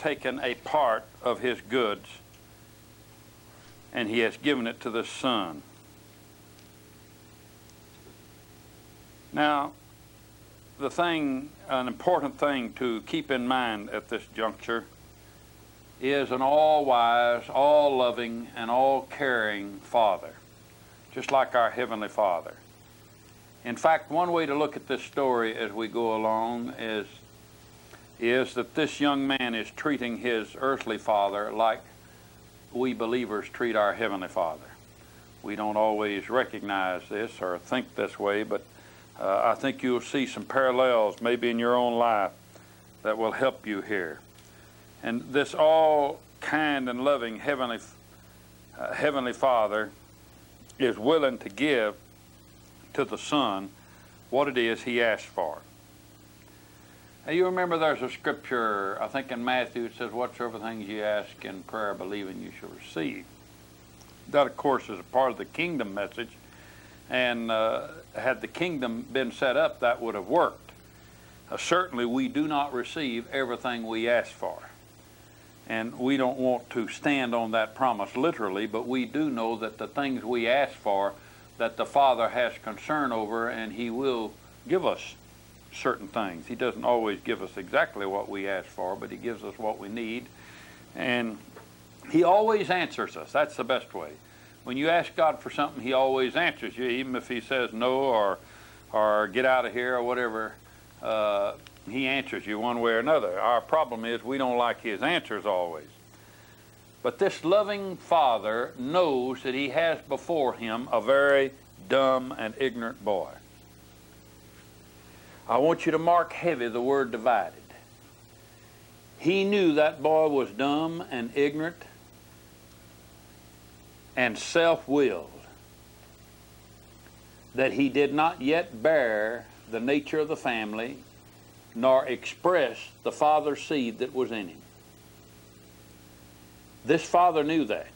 taken a part of his goods and he has given it to the Son. Now, an important thing to keep in mind at this juncture is an all-wise, all-loving, and all-caring Father, just like our Heavenly Father. In fact, one way to look at this story as we go along is that this young man is treating his earthly father like we believers treat our Heavenly Father. We don't always recognize this or think this way, but I think you'll see some parallels maybe in your own life that will help you here. And this all kind and loving Heavenly Father is willing to give to the Son what it is he asked for. Now, you remember there's a scripture, I think in Matthew, it says, whatsoever things you ask in prayer, believing you shall receive. That, of course, is a part of the kingdom message, and had the kingdom been set up, that would have worked. Certainly, we do not receive everything we ask for, and we don't want to stand on that promise literally, but we do know that the things we ask for, that the Father has concern over, and he will give us certain things. He doesn't always give us exactly what we ask for, but he gives us what we need, and he always answers us. That's the best way. When you ask God for something, he always answers you, even if he says no or get out of here or whatever. He answers you one way or another. Our problem is we don't like his answers always. But this loving Father knows that he has before him a very dumb and ignorant boy. I want you to mark heavy the word divided. He knew that boy was dumb and ignorant and self-willed, that he did not yet bear the nature of the family nor express the Father's seed that was in him. This father knew that.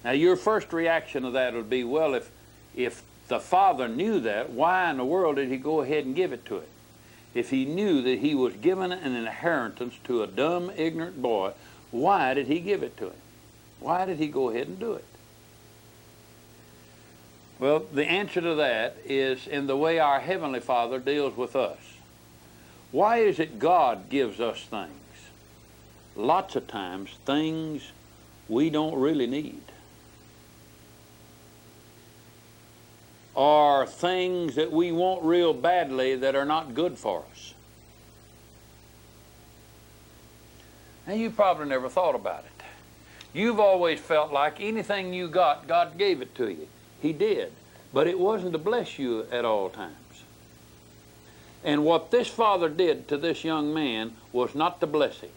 Now, your first reaction to that would be, well, if the Father knew that, why in the world did he go ahead and give it to him? If he knew that he was giving an inheritance to a dumb, ignorant boy, why did he give it to him? Why did he go ahead and do it? Well, the answer to that is in the way our Heavenly Father deals with us. Why is it God gives us things? Lots of times, things we don't really need. Or things that we want real badly that are not good for us. Now, you probably never thought about it. You've always felt like anything you got, God gave it to you. He did. But it wasn't to bless you at all times. And what this father did to this young man was not to bless him.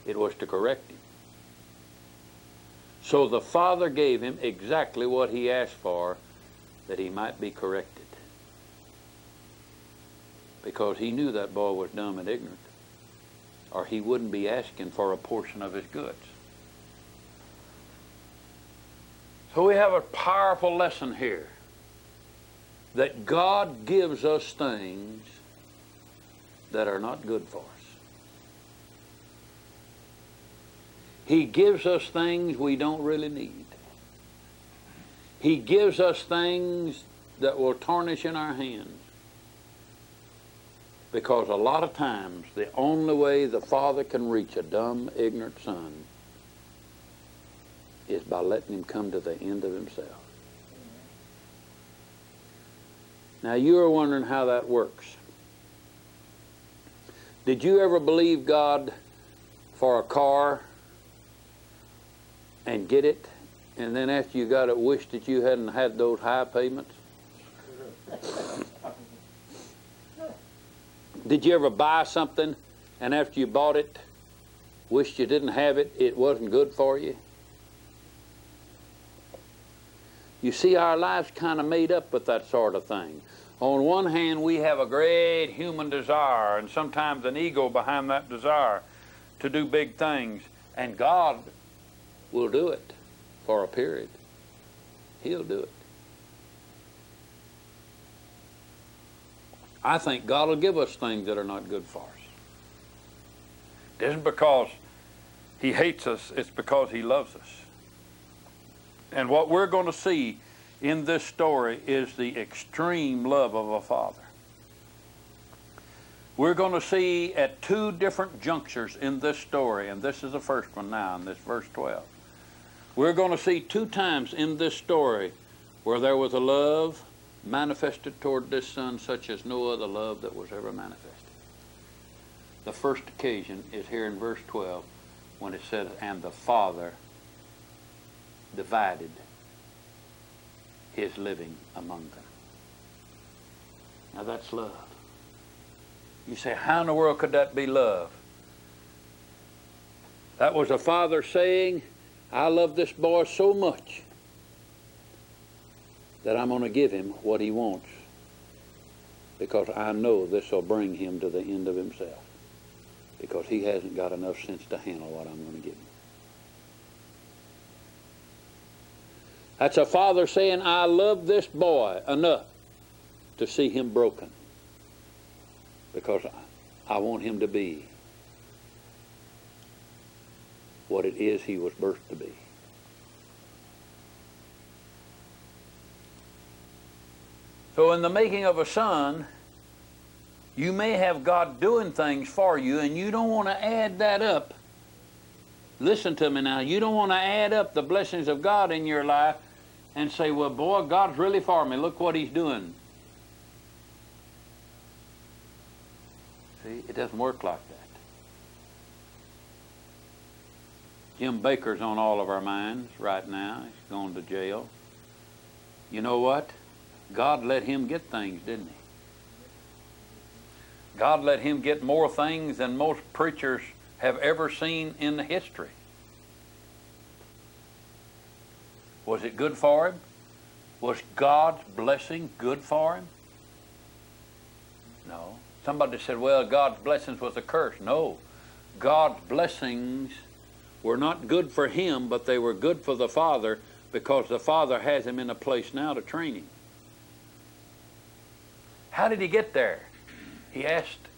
It was to correct him. So the Father gave him exactly what he asked for, that he might be corrected. Because he knew that boy was dumb and ignorant, or he wouldn't be asking for a portion of his goods. So we have a powerful lesson here, that God gives us things that are not good for us. He gives us things we don't really need. He gives us things that will tarnish in our hands. Because a lot of times, the only way the Father can reach a dumb, ignorant son is by letting him come to the end of himself. Now, you are wondering how that works. Did you ever believe God for a car and get it, and then after you got it, wish that you hadn't had those high payments? Did you ever buy something, and after you bought it, wished you didn't have it, it wasn't good for you? You see, our life's kind of made up with that sort of thing. On one hand, we have a great human desire, and sometimes an ego behind that desire to do big things, and God will do it for a period. He'll do it. I think God will give us things that are not good for us. It isn't because he hates us, it's because he loves us. And what we're going to see in this story is the extreme love of a father. We're going to see at two different junctures in this story, and this is the first one now in this verse 12. We're going to see two times in this story where there was a love manifested toward this son such as no other love that was ever manifested. The first occasion is here in verse 12 when it says, and the father divided his living among them. Now that's love. You say, how in the world could that be love? That was a father saying, I love this boy so much that I'm going to give him what he wants because I know this will bring him to the end of himself because he hasn't got enough sense to handle what I'm going to give him. That's a father saying, I love this boy enough to see him broken because I want him to be what it is he was birthed to be. So in the making of a son, you may have God doing things for you and you don't want to add that up. Listen to me now. You don't want to add up the blessings of God in your life and say, well, boy, God's really for me. Look what he's doing. See, it doesn't work like that. Jim Baker's on all of our minds right now. He's going to jail. You know what? God let him get things, didn't he? God let him get more things than most preachers have ever seen in the history. Was it good for him? Was God's blessing good for him? No. Somebody said, well, God's blessings was a curse. No. God's blessings were not good for him, but they were good for the Father because the Father has him in a place now to train him. How did he get there? He asked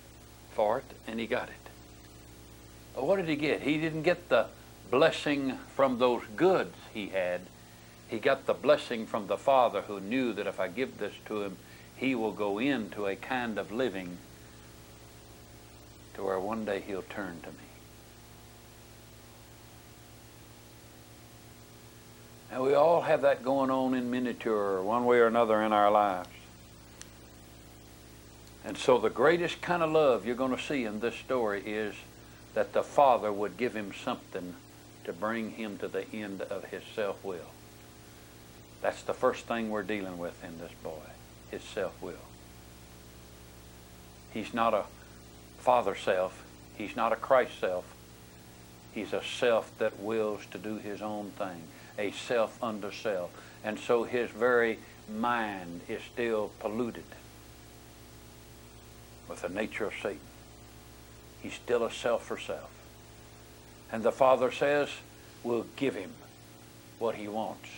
for it and he got it. Well, what did he get? He didn't get the blessing from those goods he had. He got the blessing from the Father who knew that if I give this to him, he will go into a kind of living to where one day he'll turn to me. Now we all have that going on in miniature one way or another in our lives. And so the greatest kind of love you're going to see in this story is that the Father would give him something to bring him to the end of his self-will. That's the first thing we're dealing with in this boy, his self-will. He's not a father self. He's not a Christ self. He's a self that wills to do his own thing, a self unto self. And so his very mind is still polluted with the nature of Satan. He's still a self for self. And the Father says, we'll give him what he wants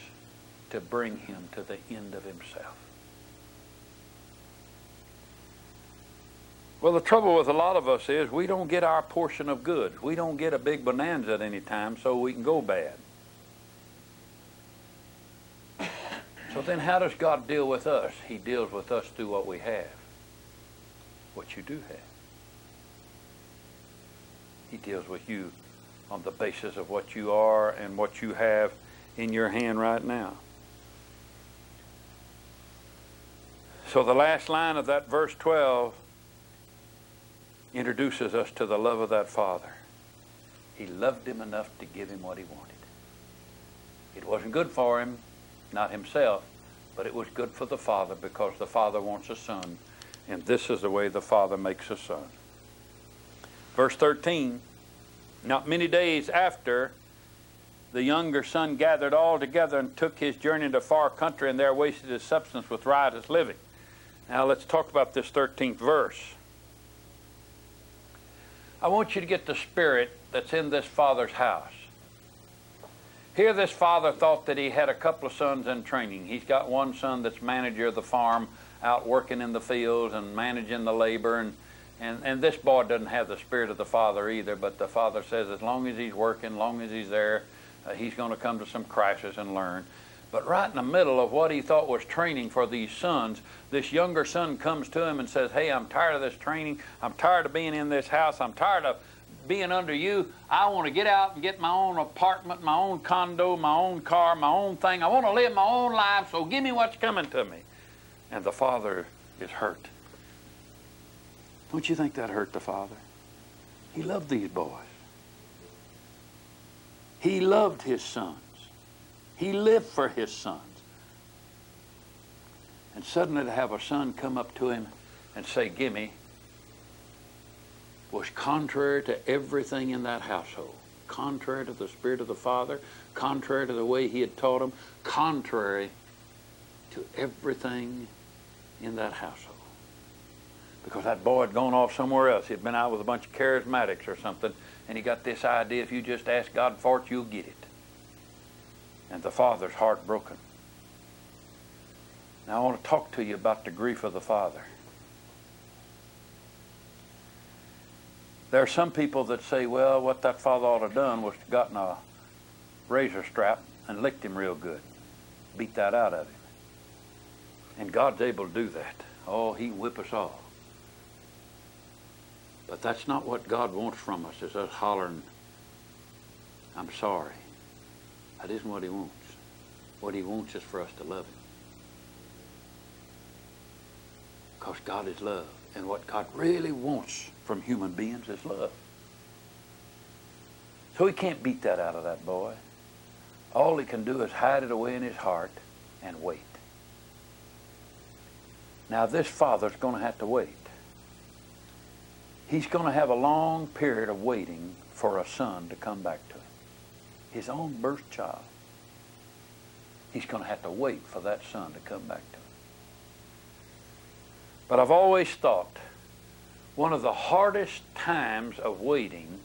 to bring him to the end of himself. Well, the trouble with a lot of us is we don't get our portion of goods. We don't get a big bonanza at any time so we can go bad. So then how does God deal with us? He deals with us through what we have. What you do have. He deals with you on the basis of what you are and what you have in your hand right now. So the last line of that verse 12 introduces us to the love of that Father. He loved him enough to give him what he wanted. It wasn't good for him, not himself, but it was good for the Father because the Father wants a son, and this is the way the Father makes a son. Verse 13, not many days after, the younger son gathered all together and took his journey into a far country, and there wasted his substance with riotous living. Now let's talk about this 13th verse. I want you to get the spirit that's in this father's house. Here this father thought that he had a couple of sons in training. He's got one son that's manager of the farm, out working in the fields and managing the labor, And this boy doesn't have the spirit of the father either, but the father says as long as he's working, as long as he's there, he's going to come to some crisis and learn. But right in the middle of what he thought was training for these sons, this younger son comes to him and says, hey, I'm tired of this training. I'm tired of being in this house. I'm tired of being under you. I want to get out and get my own apartment, my own condo, my own car, my own thing. I want to live my own life, so give me what's coming to me. And the father is hurt. Don't you think that hurt the father? He loved these boys. He loved his sons. He lived for his sons. And suddenly to have a son come up to him and say, gimme, was contrary to everything in that household. Contrary to the spirit of the father, contrary to the way he had taught him, contrary to everything in that household. Because that boy had gone off somewhere else. He'd been out with a bunch of charismatics or something, and he got this idea, if you just ask God for it, you'll get it. And the father's heart broken. Now I want to talk to you about the grief of the father. There are some people that say, well, what that father ought to have done was gotten a razor strap and licked him real good. Beat that out of him. And God's able to do that. Oh, he whip us all. But that's not what God wants from us, is us hollering, I'm sorry. That isn't what he wants. What he wants is for us to love him. Because God is love. And what God really wants from human beings is love. So he can't beat that out of that boy. All he can do is hide it away in his heart and wait. Now this father's going to have to wait. He's going to have a long period of waiting for a son to come back to him. His own birth child. He's going to have to wait for that son to come back to him. But I've always thought one of the hardest times of waiting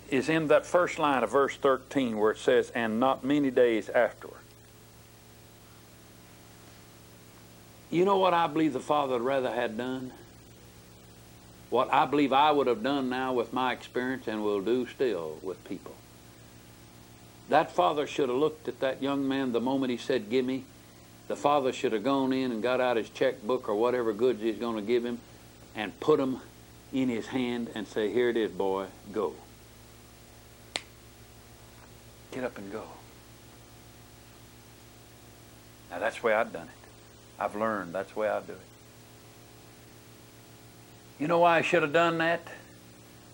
is in that first line of verse 13 where it says, and not many days afterward. You know what I believe the father would rather had done? What I believe I would have done now with my experience and will do still with people. That father should have looked at that young man the moment he said, gimme. The father should have gone in and got out his checkbook or whatever goods he's going to give him and put them in his hand and say, here it is, boy, go. Get up and go. Now that's the way I've done it. I've learned that's the way I do it. You know why I should have done that?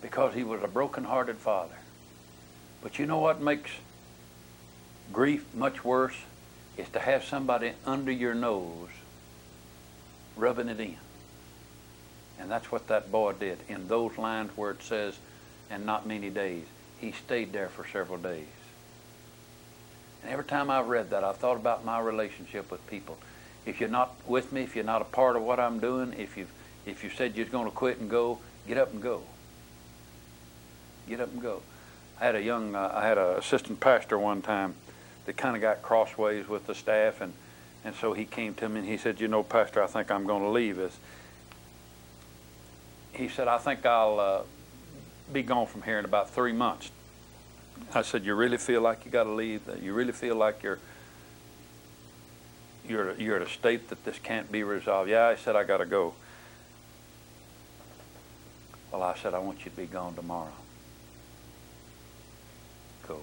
Because he was a broken-hearted father. But you know what makes grief much worse? Is to have somebody under your nose rubbing it in. And that's what that boy did. In those lines where it says, and not many days, he stayed there for several days. And every time I've read that, I've thought about my relationship with people. If you're not with me, if you're not a part of what I'm doing, if you said you're going to quit and go, get up and go. Get up and go. I had an assistant pastor one time that kind of got crossways with the staff, and so he came to me and he said, you know, Pastor, I think I'm going to leave this. He said, I think I'll be gone from here in about 3 months. I said, you really feel like you got to leave? You really feel like you're at a state that this can't be resolved? Yeah, I said, I got to go. Well, I said, I want you to be gone tomorrow. Go.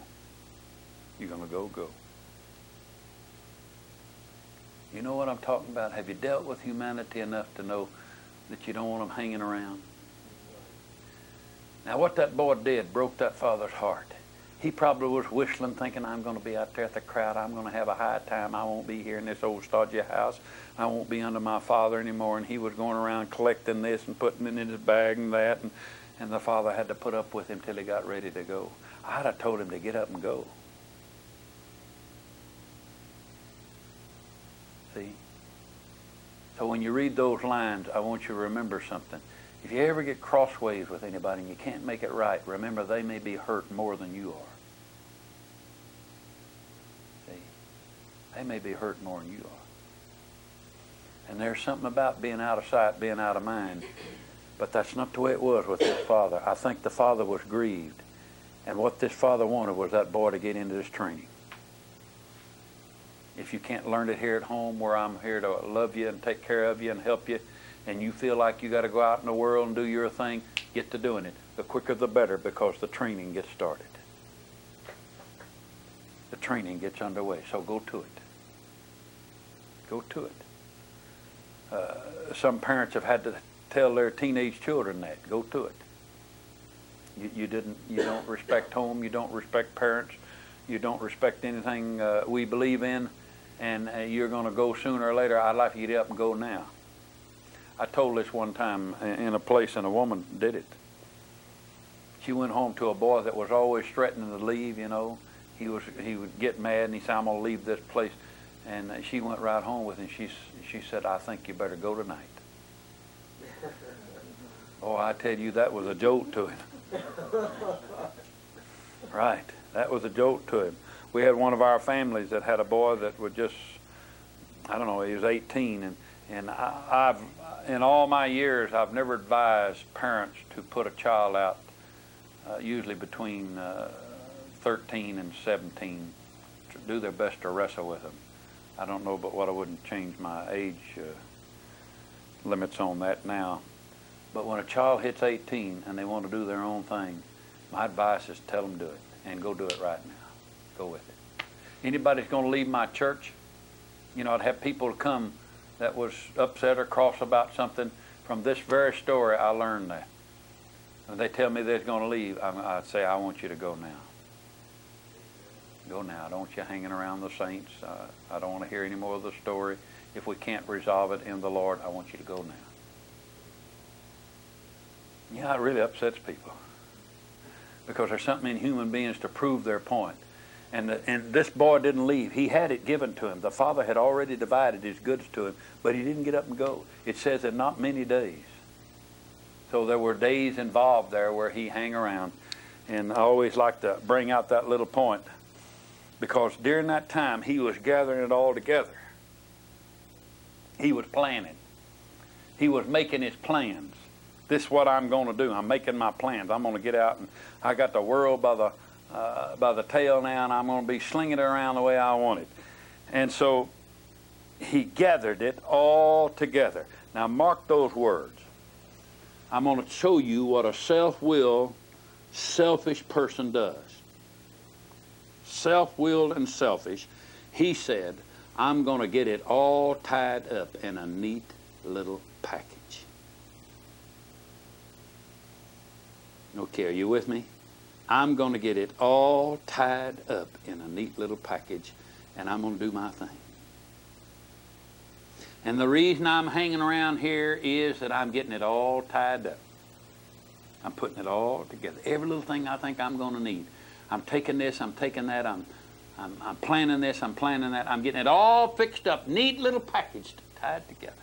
You're going to go, go. You know what I'm talking about? Have you dealt with humanity enough to know that you don't want them hanging around? Now, what that boy did broke that father's heart. He probably was whistling, thinking, I'm going to be out there at the crowd. I'm going to have a high time. I won't be here in this old stodgy house. I won't be under my father anymore. And he was going around collecting this and putting it in his bag and that. And the father had to put up with him till he got ready to go. I'd have told him to get up and go. See? So when you read those lines, I want you to remember something. If you ever get crossways with anybody and you can't make it right, remember they may be hurt more than you are. See? They may be hurt more than you are. And there's something about being out of sight, being out of mind. But that's not the way it was with this father. I think the father was grieved. And what this father wanted was that boy to get into this training. If you can't learn it here at home, where I'm here to love you and take care of you and help you, and you feel like you got to go out in the world and do your thing, get to doing it. The quicker the better, because the training gets started. The training gets underway, so go to it. Go to it. Some parents have had to tell their teenage children that. Go to it. You don't respect home. You don't respect parents. You don't respect anything we believe in, and you're going to go sooner or later. I'd like to get up and go now. I told this one time in a place, and a woman did it. She went home to a boy that was always threatening to leave. You know, he would get mad, and he said, "I'm going to leave this place." And she went right home with him. She said, "I think you better go tonight." Oh, I tell you, that was a jolt to him. Right, that was a jolt to him. We had one of our families that had a boy that was just, I don't know, he was 18, and I've in all my years, I've never advised parents to put a child out, usually between 13 and 17, to do their best to wrestle with them. I don't know but what I wouldn't change my age limits on that now. But when a child hits 18 and they want to do their own thing, my advice is tell them do it, and go do it right now. Go with it. Anybody's going to leave my church, you know, I'd have people come that was upset or cross about something. From this very story, I learned that. When they tell me they're going to leave, I'd say, I want you to go now. Go now. I don't want you hanging around the saints. I don't want to hear any more of the story. If we can't resolve it in the Lord, I want you to go now. Yeah, it really upsets people, because there's something in human beings to prove their point. And this boy didn't leave. He had it given to him. The father had already divided his goods to him, but he didn't get up and go. It says in not many days. So there were days involved there where he hung around. And I always like to bring out that little point, because during that time he was gathering it all together. He was planning. He was making his plans. This is what I'm going to do. I'm making my plans. I'm going to get out, and I got the world by the tail now, and I'm going to be slinging it around the way I want it. And so he gathered it all together. Now mark those words. I'm going to show you what a self-willed, selfish person does. Self-willed and selfish. He said, I'm going to get it all tied up in a neat little package. Okay, are you with me? I'm going to get it all tied up in a neat little package, and I'm going to do my thing. And the reason I'm hanging around here is that I'm getting it all tied up. I'm putting it all together. Every little thing I think I'm going to need. I'm taking this, I'm taking that, I'm planning this, I'm planning that. I'm getting it all fixed up, neat little package tied together.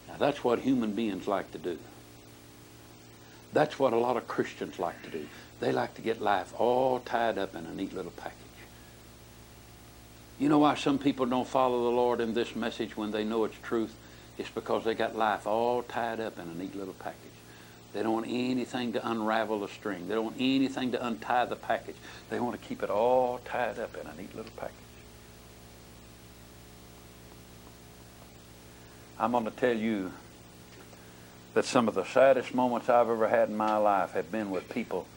Now that's what human beings like to do. That's what a lot of Christians like to do. They like to get life all tied up in a neat little package. You know why some people don't follow the Lord in this message when they know it's truth? It's because they got life all tied up in a neat little package. They don't want anything to unravel the string. They don't want anything to untie the package. They want to keep it all tied up in a neat little package. I'm going to tell you that some of the saddest moments I've ever had in my life have been with people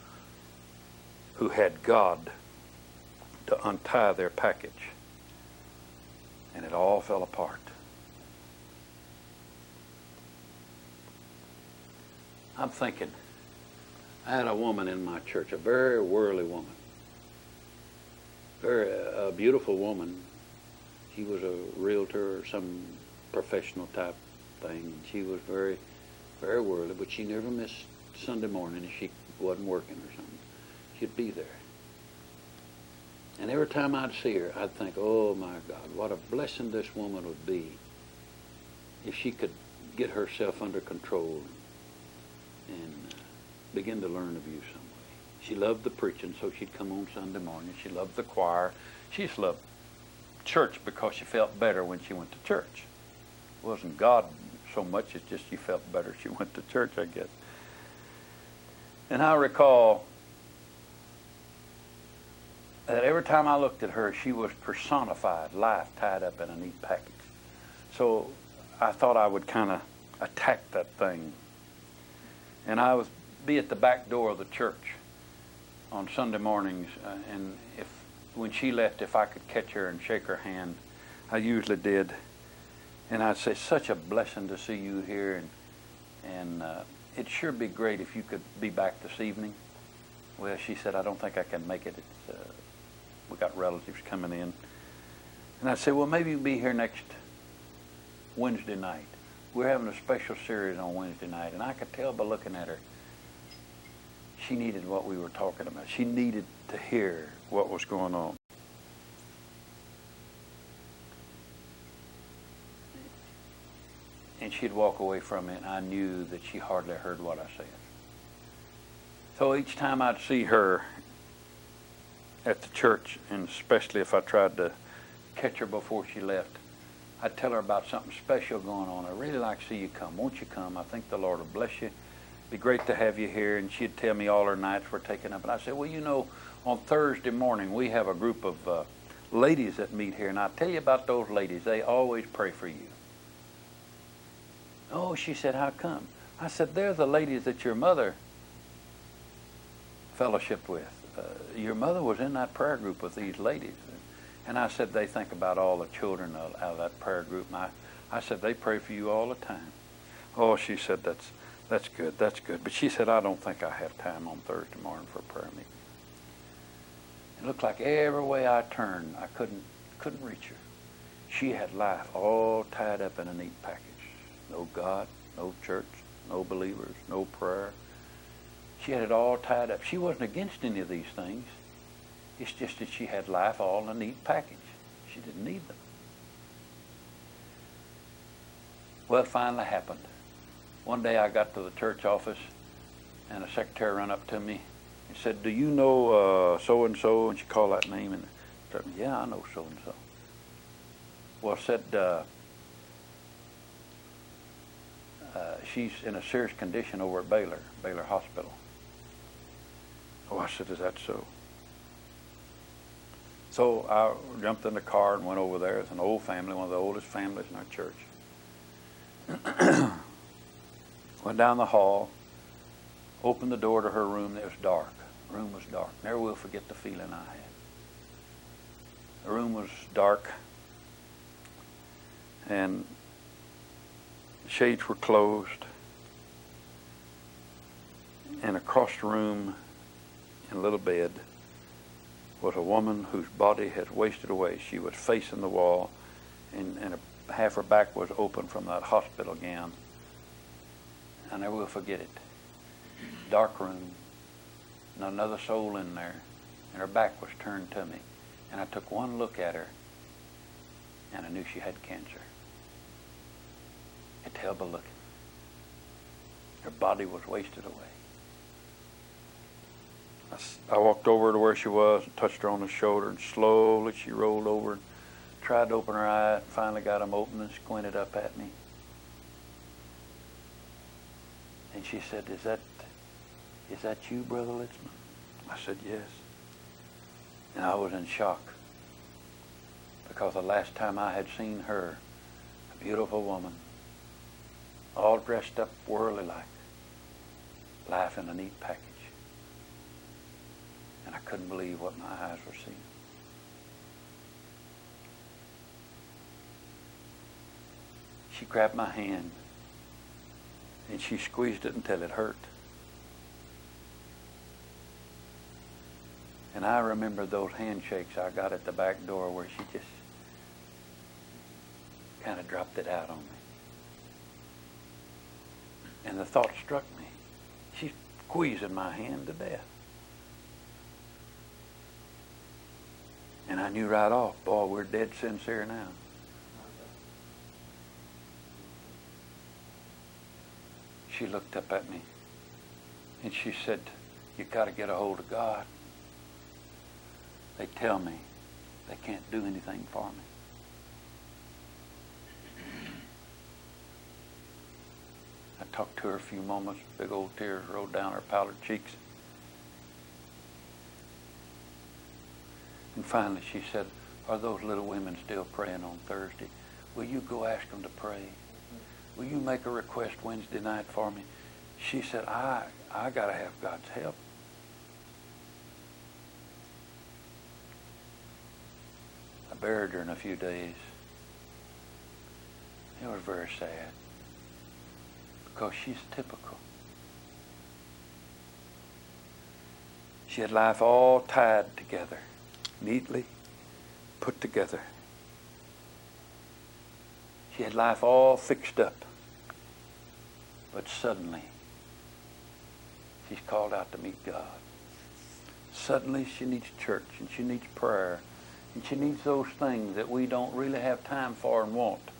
who had God to untie their package, and it all fell apart. I'm thinking, I had a woman in my church, a very worldly woman, a beautiful woman. She was a realtor or some professional type thing. She was very, very worldly, but she never missed Sunday morning if she wasn't working or something. She'd be there. And every time I'd see her, I'd think, oh my God, what a blessing this woman would be if she could get herself under control and begin to learn of you some way. She loved the preaching, so she'd come on Sunday morning. She loved the choir. She just loved church because she felt better when she went to church. It wasn't God so much, it's just she felt better she went to church, I guess. And I recall that every time I looked at her, she was personified, life tied up in a neat package. So I thought I would kind of attack that thing. And I would be at the back door of the church on Sunday mornings, and when she left, if I could catch her and shake her hand, I usually did. And I'd say, such a blessing to see you here, and it'd sure be great if you could be back this evening. Well, she said, I don't think I can make it. We got relatives coming in. And I said, well, maybe you'll be here next Wednesday night. We're having a special series on Wednesday night, and I could tell by looking at her, she needed what we were talking about. She needed to hear what was going on. And she'd walk away from it, and I knew that she hardly heard what I said. So each time I'd see her at the church, and especially if I tried to catch her before she left, I'd tell her about something special going on. I'd really like to see you come. Won't you come? I think the Lord will bless you. Be great to have you here. And she'd tell me all her nights were taken up. And I said, well, you know, on Thursday morning we have a group of ladies that meet here, and I'll tell you about those ladies. They always pray for you. Oh, she said, how come? I said, they're the ladies that your mother fellowshiped with. Your mother was in that prayer group with these ladies. And I said, they think about all the children out of that prayer group. And I said, they pray for you all the time. Oh, she said, that's good, that's good. But she said, I don't think I have time on Thursday morning for a prayer meeting. It looked like every way I turned, I couldn't reach her. She had life all tied up in a neat package. No God, no church, no believers, no prayer. She had it all tied up. She wasn't against any of these things. It's just that she had life all in a neat package. She didn't need them. Well, it finally happened. One day I got to the church office, and a secretary ran up to me and said, do you know so-and-so? And she called that name, and I said, yeah, I know so-and-so. Well, I said, she's in a serious condition over at Baylor Hospital. Oh, I said, is that so? So I jumped in the car and went over there. It's an old family, one of the oldest families in our church. Went down the hall, opened the door to her room. It was dark. The room was dark. Never will forget the feeling I had. The room was dark, and the shades were closed. And across the room, in a little bed, was a woman whose body had wasted away. She was facing the wall, and half her back was open from that hospital gown. I never will forget it. Dark room, not another soul in there, and her back was turned to me. And I took one look at her, and I knew she had cancer. I could tell by looking. Her body was wasted away. I walked over to where she was and touched her on the shoulder, and slowly she rolled over and tried to open her eyes, and finally got them open and squinted up at me. And she said, is that you, Brother Litzman? I said, yes. And I was in shock, because the last time I had seen her, a beautiful woman, all dressed up worldly-like, life in a neat package. And I couldn't believe what my eyes were seeing. She grabbed my hand, and she squeezed it until it hurt. And I remember those handshakes I got at the back door where she just kind of dropped it out on me. And the thought struck me, she's squeezing my hand to death. And I knew right off, boy, we're dead sincere now. She looked up at me, and she said, you got to get a hold of God. They tell me they can't do anything for me. talked to her a few moments. Big old tears rolled down her pallid cheeks. And finally she said, "Are those little women still praying on Thursday? Will you go ask them to pray? Will you make a request Wednesday night for me?" She said, I got to have God's help. I buried her in a few days. It was very sad because she's typical. She had life all tied together, neatly put together. She had life all fixed up. But suddenly, she's called out to meet God. Suddenly she needs church, and she needs prayer, and she needs those things that we don't really have time for and want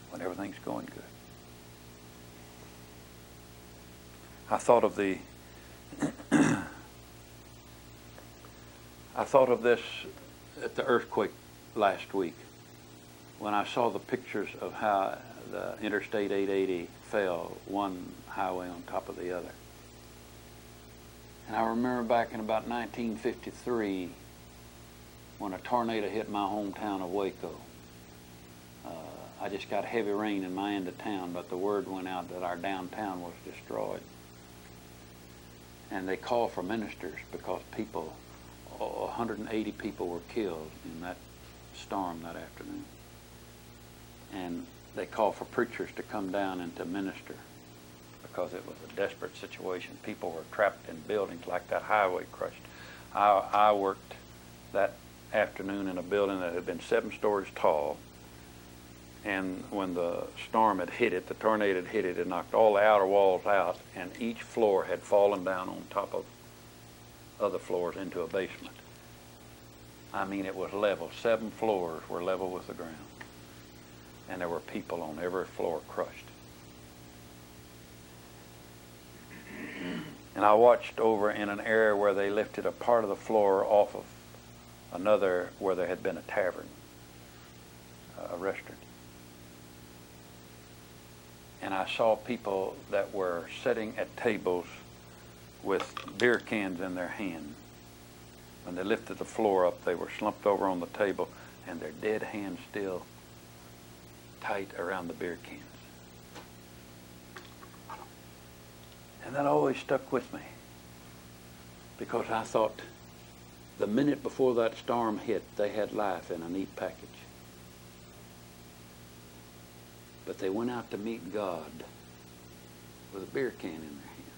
when everything's going good. I thought of the I thought of this at the earthquake last week when I saw the pictures of how the Interstate 880 fell, one highway on top of the other. And I remember back in about 1953 when a tornado hit my hometown of Waco. I just got heavy rain in my end of town, but the word went out that our downtown was destroyed. And they called for ministers because 180 people were killed in that storm that afternoon. And they called for preachers to come down and to minister because it was a desperate situation. People were trapped in buildings like that highway crushed. I worked that afternoon in a building that had been 7 stories tall, and when the storm had hit it, the tornado had hit it, it knocked all the outer walls out, and each floor had fallen down on top of other floors into a basement. I mean, it was level. 7 floors were level with the ground. And there were people on every floor crushed. And I watched over in an area where they lifted a part of the floor off of another where there had been a tavern, a restaurant. And I saw people that were sitting at tables with beer cans in their hand. When they lifted the floor up, they were slumped over on the table, and their dead hands still tight around the beer cans. And that always stuck with me, because I thought the minute before that storm hit, they had life in a neat package. But they went out to meet God with a beer can in their hand.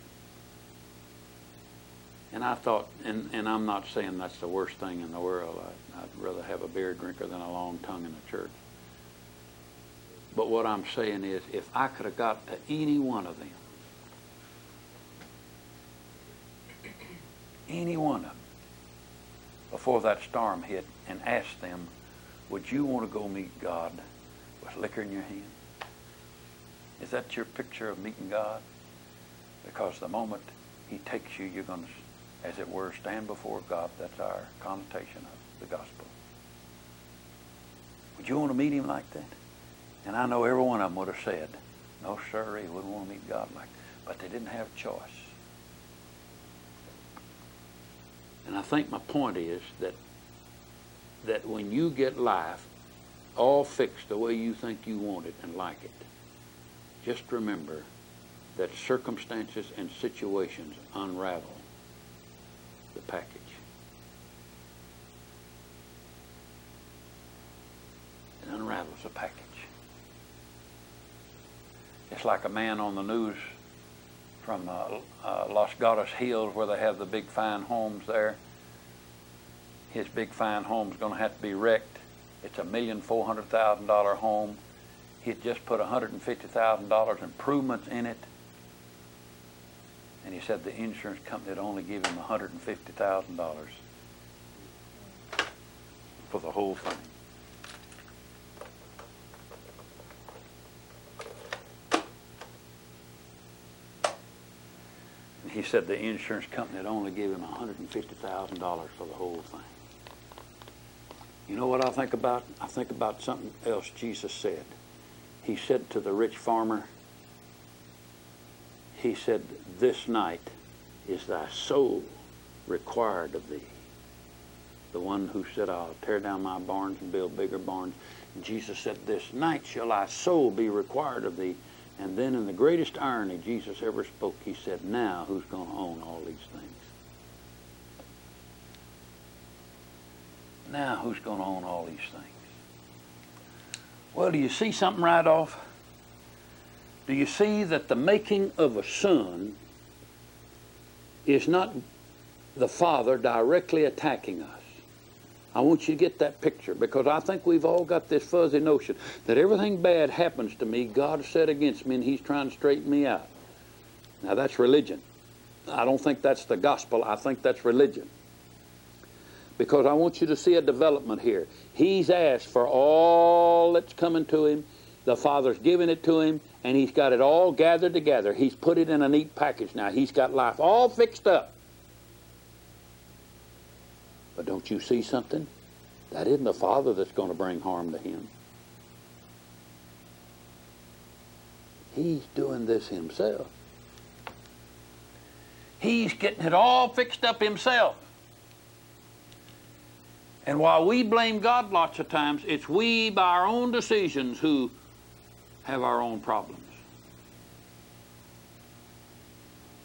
And I thought, and I'm not saying that's the worst thing in the world. I'd rather have a beer drinker than a long tongue in the church. But what I'm saying is, if I could have got to any one of them, before that storm hit, and asked them, would you want to go meet God with liquor in your hand? Is that your picture of meeting God? Because the moment he takes you, you're going to, as it were, stand before God. That's our connotation of the gospel. Would you want to meet him like that? And I know every one of them would have said, no, sir, he wouldn't want to meet God like that. But they didn't have a choice. And I think my point is that when you get life all fixed the way you think you want it and like it, just remember that circumstances and situations unravel the package. It unravels the package. It's like a man on the news from Los Gatos Hills, where they have the big fine homes there. His big fine home's going to have to be wrecked. It's $1,400,000 home. He had just put $150,000 improvements in it. And he said the insurance company had only given him $150,000 for the whole thing. And he said the insurance company had only given him $150,000 for the whole thing. You know what I think about? I think about something else Jesus said. He said to the rich farmer, he said, this night is thy soul required of thee. The one who said, I'll tear down my barns and build bigger barns. And Jesus said, this night shall thy soul be required of thee. And then in the greatest irony Jesus ever spoke, he said, now who's going to own all these things? Now who's going to own all these things? Well, do you see something right off? Do you see that the making of a son is not the Father directly attacking us? I want you to get that picture, because I think we've all got this fuzzy notion that everything bad happens to me, God's set against me, and he's trying to straighten me out. Now that's religion. I don't think that's the gospel. I think that's religion. Because I want you to see a development here. He's asked for all that's coming to him. The Father's giving it to him, and he's got it all gathered together. He's put it in a neat package now. He's got life all fixed up. But don't you see something? That isn't the Father that's going to bring harm to him. He's doing this himself. He's getting it all fixed up himself. And while we blame God lots of times, it's we by our own decisions who have our own problems.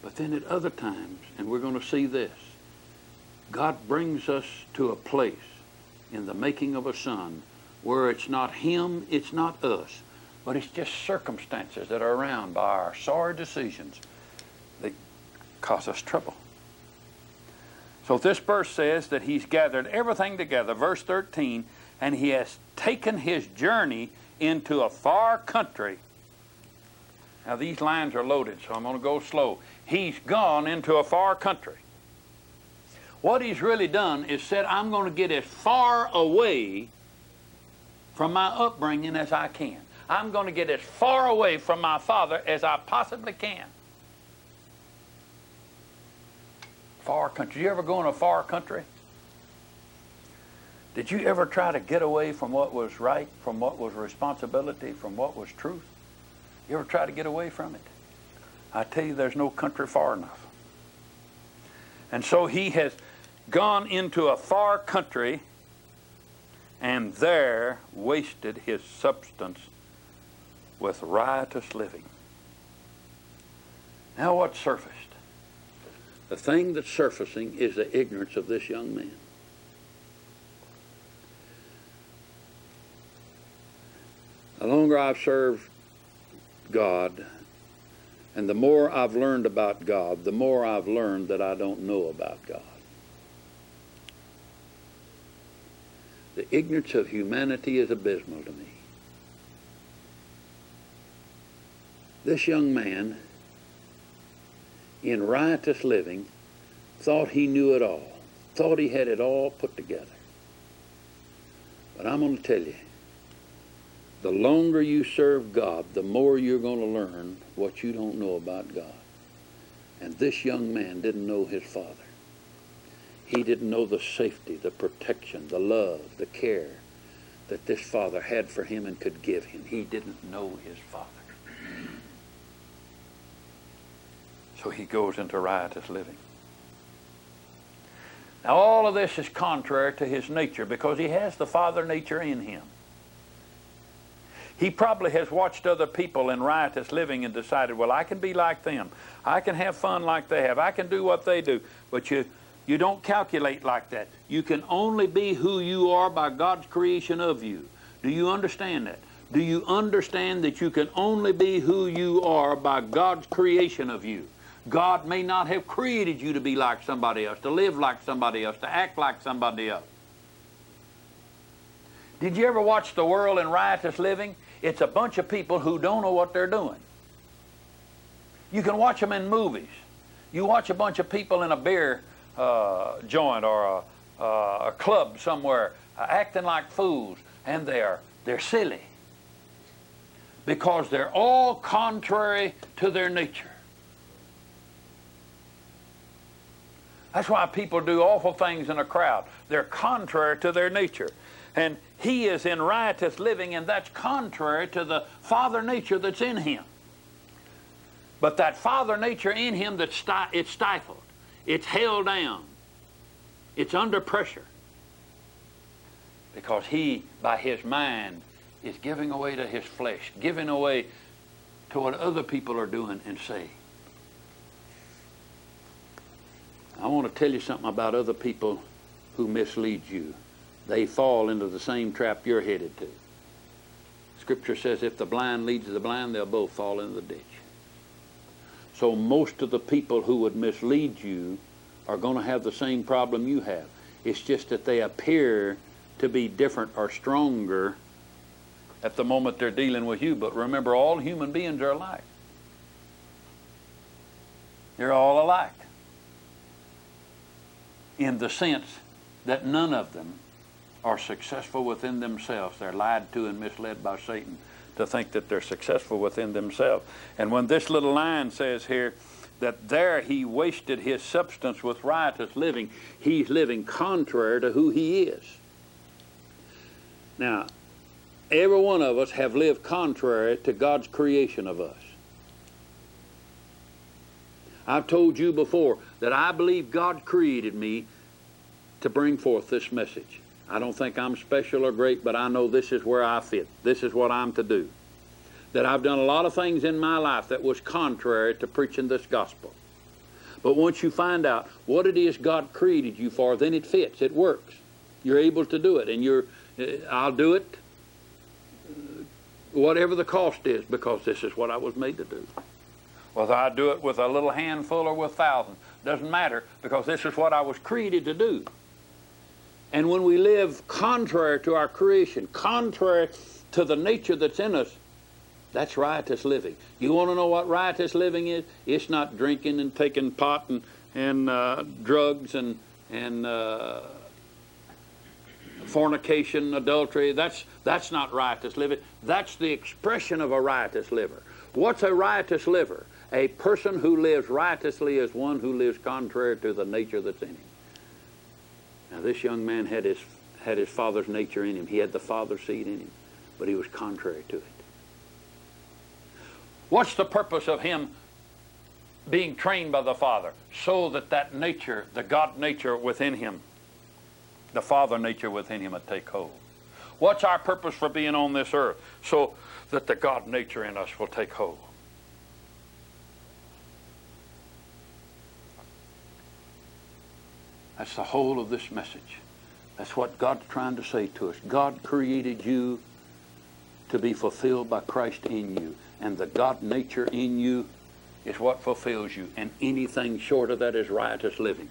But then at other times, and we're going to see this, God brings us to a place in the making of a son where it's not him, it's not us, but it's just circumstances that are around by our sorry decisions that cause us trouble. So this verse says that he's gathered everything together, verse 13, and he has taken his journey into a far country. Now these lines are loaded, so I'm going to go slow. He's gone into a far country. What he's really done is said, I'm going to get as far away from my upbringing as I can. I'm going to get as far away from my father as I possibly can. Far country. Did you ever go in a far country? Did you ever try to get away from what was right, from what was responsibility, from what was truth? You ever try to get away from it? I tell you, there's no country far enough. And so he has gone into a far country and there wasted his substance with riotous living. Now what surfaced? The thing that's surfacing is the ignorance of this young man. The longer I've served God, and the more I've learned about God, the more I've learned that I don't know about God. The ignorance of humanity is abysmal to me. This young man, in riotous living, thought he knew it all, thought he had it all put together. But I'm going to tell you, the longer you serve God, the more you're going to learn what you don't know about God. And this young man didn't know his father. He didn't know the safety, the protection, the love, the care that this father had for him and could give him. He didn't know his father. So he goes into riotous living. Now all of this is contrary to his nature because he has the father nature in him. He probably has watched other people in riotous living and decided, well, I can be like them. I can have fun like they have. I can do what they do. But you don't calculate like that. You can only be who you are by God's creation of you. Do you understand that? Do you understand that you can only be who you are by God's creation of you? God may not have created you to be like somebody else, to live like somebody else, to act like somebody else. Did you ever watch the world in riotous living? It's a bunch of people who don't know what they're doing. You can watch them in movies. You watch a bunch of people in a beer joint or a club somewhere acting like fools, and they're silly because they're all contrary to their nature. That's why people do awful things in a crowd. They're contrary to their nature. And he is in riotous living, and that's contrary to the father nature that's in him. But that father nature in him, it's stifled. It's held down. It's under pressure. Because he, by his mind, is giving away to his flesh, giving away to what other people are doing and saying. I want to tell you something about other people who mislead you. They fall into the same trap you're headed to. Scripture says if the blind leads the blind, they'll both fall into the ditch. So most of the people who would mislead you are going to have the same problem you have. It's just that they appear to be different or stronger at the moment they're dealing with you. But remember, all human beings are alike. They're all alike. In the sense that none of them are successful within themselves. They're lied to and misled by Satan to think that they're successful within themselves. And when this little line says here that there he wasted his substance with riotous living, he's living contrary to who he is. Now, every one of us have lived contrary to God's creation of us. I've told you before that I believe God created me to bring forth this message. I don't think I'm special or great, but I know this is where I fit. This is what I'm to do. That I've done a lot of things in my life that was contrary to preaching this gospel. But once you find out what it is God created you for, then it fits. It works. You're able to do it. And I'll do it whatever the cost is, because this is what I was made to do. Whether I do it with a little handful or with thousands, doesn't matter, because this is what I was created to do. And when we live contrary to our creation, contrary to the nature that's in us, that's riotous living. You want to know what riotous living is? It's not drinking and taking pot and drugs and fornication, adultery. That's not riotous living. That's the expression of a riotous liver. What's a riotous liver? A person who lives riotously is one who lives contrary to the nature that's in him. Now, this young man had his father's nature in him. He had the father's seed in him, but he was contrary to it. What's the purpose of him being trained by the Father? So that that nature, the God nature within him, the Father nature within him would take hold. What's our purpose for being on this earth? So that the God nature in us will take hold. That's the whole of this message. That's what God's trying to say to us. God created you to be fulfilled by Christ in you. And the God nature in you is what fulfills you. And anything short of that is riotous living.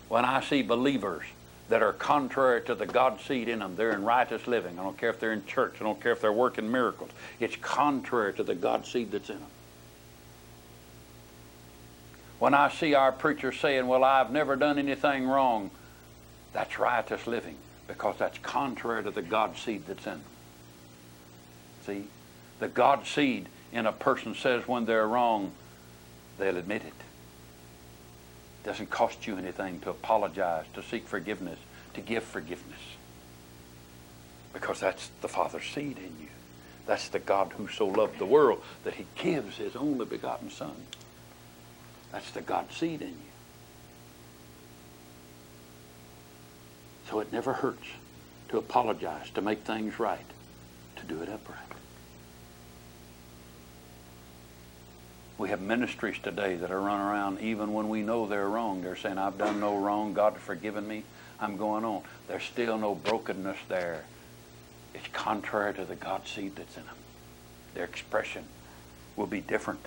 When I see believers that are contrary to the God seed in them, they're in riotous living. I don't care if they're in church. I don't care if they're working miracles. It's contrary to the God seed that's in them. When I see our preachers saying, well, I've never done anything wrong, that's riotous living, because that's contrary to the God seed that's in them. See? The God seed in a person says when they're wrong, they'll admit it. It doesn't cost you anything to apologize, to seek forgiveness, to give forgiveness. Because that's the Father's seed in you. That's the God who so loved the world that he gives his only begotten Son. That's the God seed in you. So it never hurts to apologize, to make things right, to do it upright. We have ministries today that are running around even when we know they're wrong. They're saying, I've done no wrong. God has forgiven me. I'm going on. There's still no brokenness there. It's contrary to the God seed that's in them. Their expression will be different,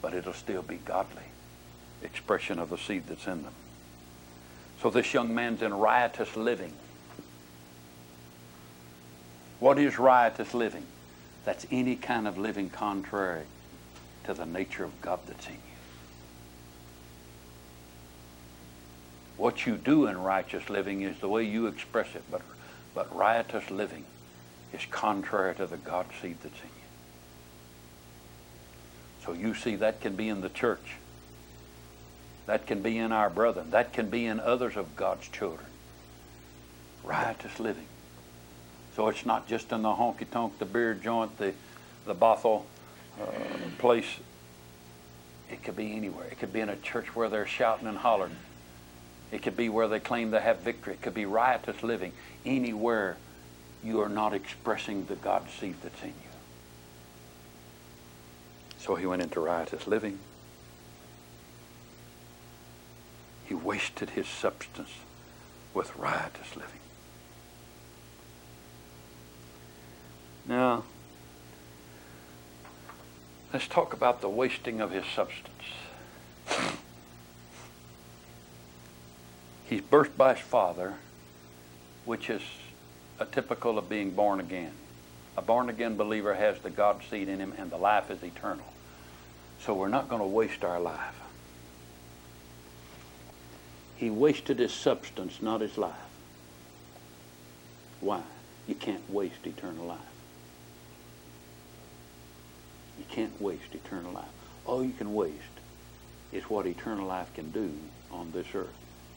but it'll still be godly expression of the seed that's in them. So this young man's in riotous living. What is riotous living? That's any kind of living contrary to the nature of God that's in you. What you do in righteous living is the way you express it, but riotous living is contrary to the God seed that's in you. So you see, that can be in the church. That can be in our brethren. That can be in others of God's children. Riotous living. So it's not just in the honky-tonk, the beer joint, the brothel place. It could be anywhere. It could be in a church where they're shouting and hollering. It could be where they claim they have victory. It could be riotous living. Anywhere you are not expressing the God seed that's in you. So he went into riotous living. He wasted his substance with riotous living. Now, let's talk about the wasting of his substance. He's birthed by his father, which is a typical of being born again. A born again believer has the God seed in him, and the life is eternal. So we're not going to waste our life. He wasted his substance, not his life. Why? You can't waste eternal life. You can't waste eternal life. All you can waste is what eternal life can do on this earth.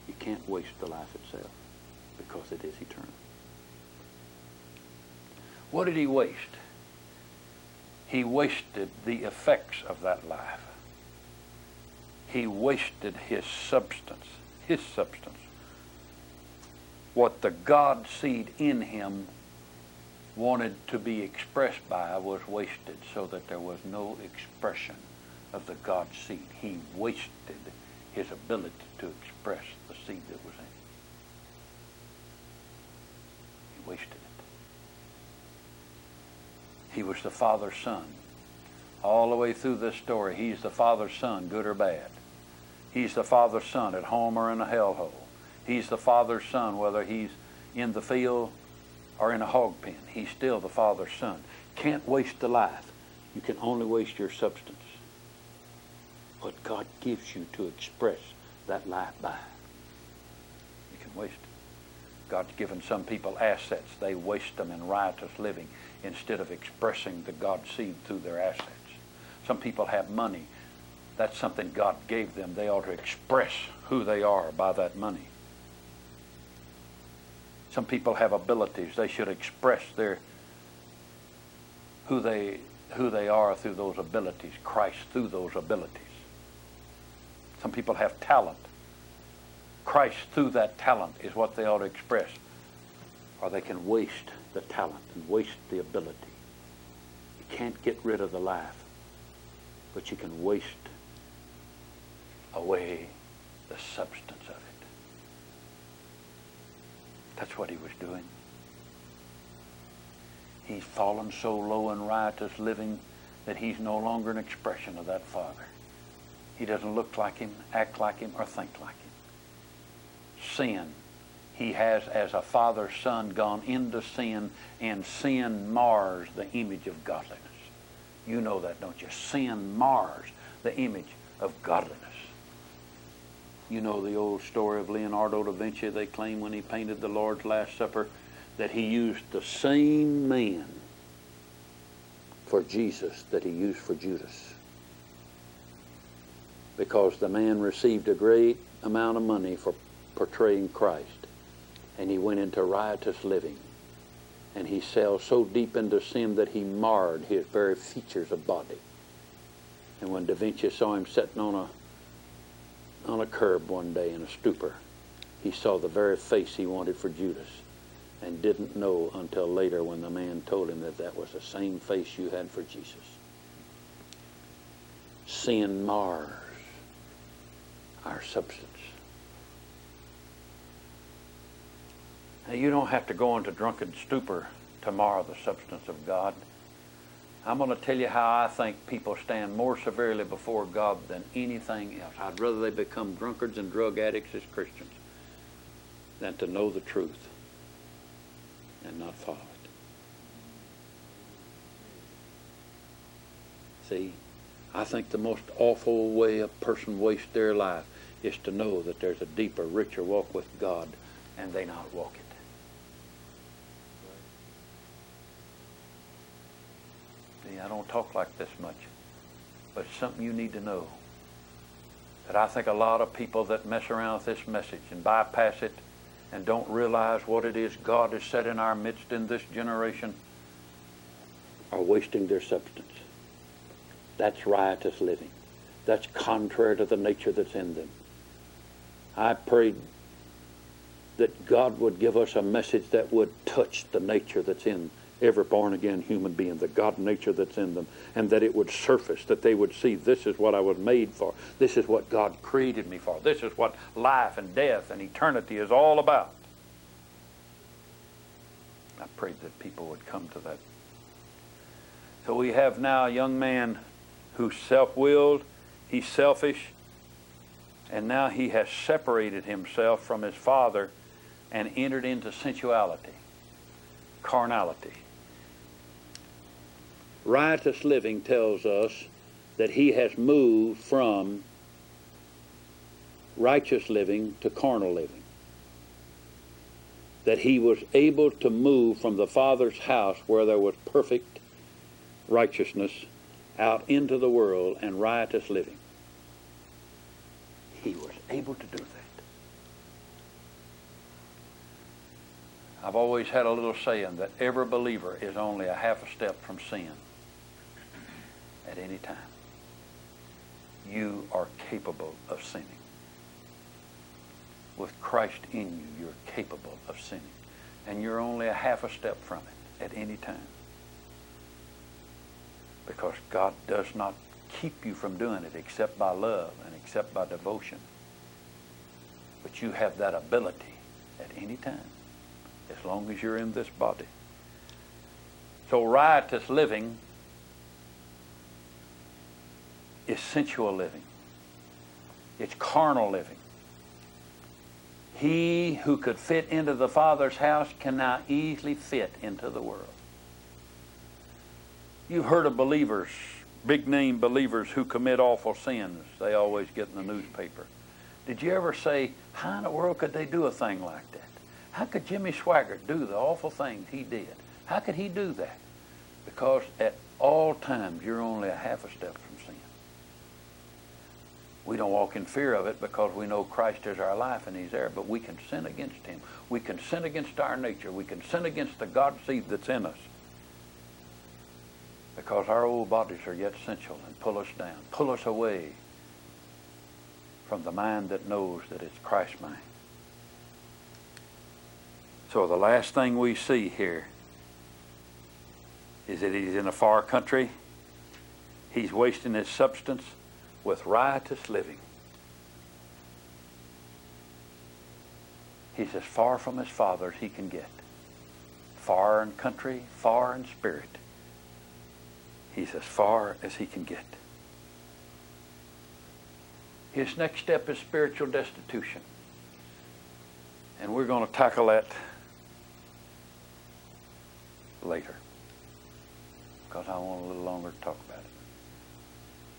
You can't waste the life itself because it is eternal. What did he waste? He wasted the effects of that life. He wasted his substance. His substance. What the God seed in him wanted to be expressed by was wasted, so that there was no expression of the God seed. He wasted his ability to express the seed that was in him. He wasted it. He was the Father's Son. All the way through this story, he's the Father's Son, good or bad. He's the Father's Son at home or in a hellhole. He's the Father's Son whether he's in the field or in a hog pen. He's still the Father's Son. Can't waste the life. You can only waste your substance. What God gives you to express that life by. You can waste it. God's given some people assets. They waste them in riotous living instead of expressing the God seed through their assets. Some people have money. That's something God gave them. They ought to express who they are by that money. Some people have abilities. They should express who they are through those abilities, Christ through those abilities. Some people have talent. Christ through that talent is what they ought to express. Or they can waste the talent and waste the ability. You can't get rid of the life, but you can waste away the substance of it. That's what he was doing. He's fallen so low in riotous living that he's no longer an expression of that Father. He doesn't look like him, act like him, or think like him. Sin. He has, as a father's son, gone into sin, and sin mars the image of godliness. You know that, don't you? Sin mars the image of godliness. You know the old story of Leonardo da Vinci. They claim when he painted the Lord's Last Supper that he used the same man for Jesus that he used for Judas. Because the man received a great amount of money for portraying Christ. And he went into riotous living. And he fell so deep into sin that he marred his very features of body. And when Da Vinci saw him sitting on a curb one day in a stupor, he saw the very face he wanted for Judas, and didn't know until later when the man told him that that was the same face you had for Jesus. Sin mars our substance. Now, you don't have to go into drunken stupor to mar the substance of God. I'm going to tell you how I think people stand more severely before God than anything else. I'd rather they become drunkards and drug addicts as Christians than to know the truth and not follow it. See, I think the most awful way a person wastes their life is to know that there's a deeper, richer walk with God and they not walk it. I don't talk like this much, but it's something you need to know. That I think a lot of people that mess around with this message and bypass it and don't realize what it is God has set in our midst in this generation are wasting their substance. That's riotous living. That's contrary to the nature that's in them. I prayed that God would give us a message that would touch the nature that's in every born-again human being, the God nature that's in them, and that it would surface, that they would see, this is what I was made for. This is what God created me for. This is what life and death and eternity is all about. I prayed that people would come to that. So we have now a young man who's self-willed, he's selfish, and now he has separated himself from his father and entered into sensuality, carnality. Riotous living tells us that he has moved from righteous living to carnal living. That he was able to move from the Father's house where there was perfect righteousness out into the world and riotous living. He was able to do that. I've always had a little saying that every believer is only a half a step from sin at any time. You are capable of sinning. With Christ in you, you're capable of sinning. And you're only a half a step from it at any time. Because God does not keep you from doing it except by love and except by devotion. But you have that ability at any time, as long as you're in this body. So riotous living is sensual living. It's carnal living. He who could fit into the Father's house can now easily fit into the world. You've heard of believers, big-name believers who commit awful sins. They always get in the newspaper. Did you ever say, how in the world could they do a thing like that? How could Jimmy Swaggart do the awful things he did? How could he do that? Because at all times, you're only a half a step from sin. We don't walk in fear of it because we know Christ is our life and he's there, but we can sin against him. We can sin against our nature. We can sin against the God seed that's in us. Because our old bodies are yet sensual and pull us down, pull us away from the mind that knows that it's Christ's mind. So the last thing we see here is that he's in a far country. He's wasting his substance with riotous living. He's as far from his Father as he can get. Far in country, far in spirit. He's as far as he can get. His next step is spiritual destitution. And we're going to tackle that later, because I want a little longer to talk about it.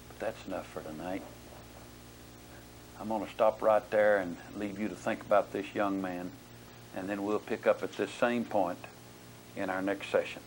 But that's enough for tonight. I'm going to stop right there and leave you to think about this young man, and then we'll pick up at this same point in our next session.